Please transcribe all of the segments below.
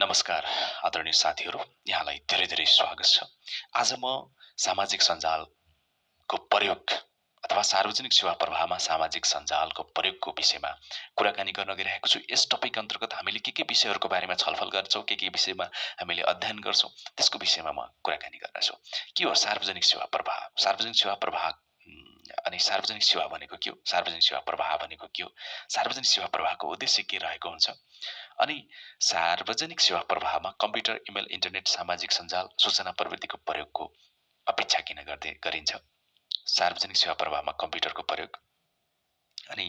नमस्कार आदरणीय साथीहरू, यहाँलाई धेरै धेरै स्वागत छ। आज म सामाजिक सञ्जालको प्रयोग अथवा सार्वजनिक सेवा प्रवाहमा सामाजिक सञ्जालको प्रयोगको विषयमा कुराकानी गर्न गइरहेको छु। यस टपिक अन्तर्गत हामीले के विषयहरूको बारेमा छलफल गर्छौँ, के विषयमा हामीले अध्ययन गर्छौँ, त्यसको विषयमा म कुराकानी गर्नेछु। के हो सार्वजनिक सेवा प्रवाह? सार्वजनिक सेवा प्रवाह अनि सार्वजनिक सेवा भनेको के हो? सार्वजनिक सेवा प्रवाह भनेको के हो? सार्वजनिक सेवा प्रवाहको उद्देश्य के रहेको हुन्छ? अनि सार्वजनिक सेवा प्रवाहमा कम्प्युटर, इमेल, इन्टरनेट, सामाजिक सञ्जाल, सूचना प्रविधिको प्रयोगको अपेक्षा किन गरिन्छ? सार्वजनिक सेवा प्रवाहमा कम्प्युटरको प्रयोग अनि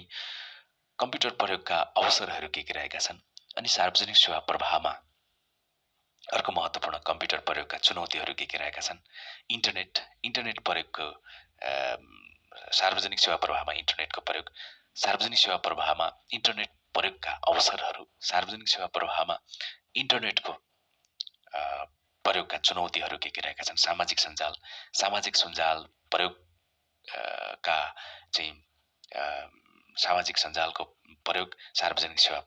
कम्प्युटर प्रयोगका अवसरहरू के रहेका छन्? अनि सार्वजनिक सेवा प्रवाहमा अर्को महत्त्वपूर्ण कम्प्युटर प्रयोगका चुनौतीहरू के रहेका छन्? इन्टरनेट प्रयोगको सार्वजनिक सेवा प्रवाहमा इन्टरनेटको प्रयोग, सार्वजनिक सेवा प्रवाहमा इन्टरनेट प्रयोगका अवसरहरू, सार्वजनिक सेवा प्रवाहमा इन्टरनेटको प्रयोगका चुनौतीहरू के रहेका छन्? सामाजिक सञ्जाल प्रयोगका चाहिँ सामाजिक सञ्जालको प्रयोग सार्वजनिक सेवा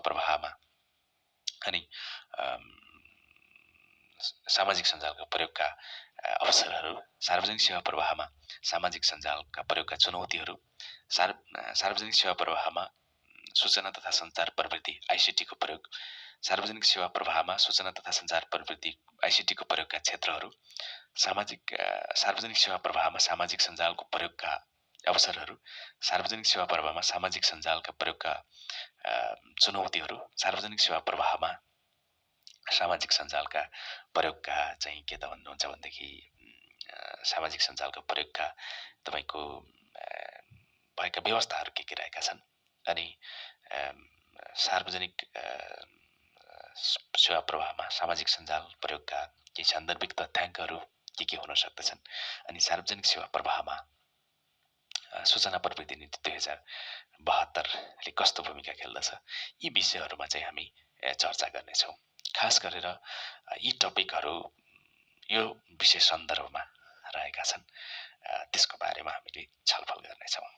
प्रवाहमा अनि सामाजिक सञ्जालको प्रयोगका अवसरहरू, सार्वजनिक सेवा प्रवाहमा सामाजिक सञ्जालका प्रयोगका चुनौतीहरू, सार्वजनिक सेवा प्रवाहमा सूचना तथा सञ्चार प्रविधि आइसिटीको प्रयोग, सार्वजनिक सेवा प्रवाहमा सूचना तथा सञ्चार प्रविधि आइसिटीको प्रयोगका क्षेत्रहरू, सार्वजनिक सेवा प्रवाहमा सामाजिक सञ्जालको प्रयोगका अवसरहरू, सार्वजनिक सेवा प्रवाहमा सामाजिक सञ्जालका प्रयोगका चुनौतीहरू, सार्वजनिक सेवा प्रवाहमा सामाजिक सञ्जालका प्रयोगका चाहिँ के त भन्नुहुन्छ भनेदेखि सामाजिक सञ्जालको प्रयोगका तपाईँको भएका व्यवस्थाहरू के रहेका छन्? अनि सार्वजनिक सेवा प्रवाहमा सामाजिक सञ्जाल प्रयोगका केही सान्दर्भिक तथ्याङ्कहरू के हुन सक्दछन्? अनि सार्वजनिक सेवा प्रवाहमा सूचना प्रविधि नीति 2072ले कस्तो भूमिका खेल्दछ? यी विषयहरूमा चाहिँ हामी चर्चा गर्नेछौँ। खास गरेर यी टपिकहरू यो विषय सन्दर्भमा रहेका छन्, त्यसको बारेमा हामीले छलफल गर्नेछौँ।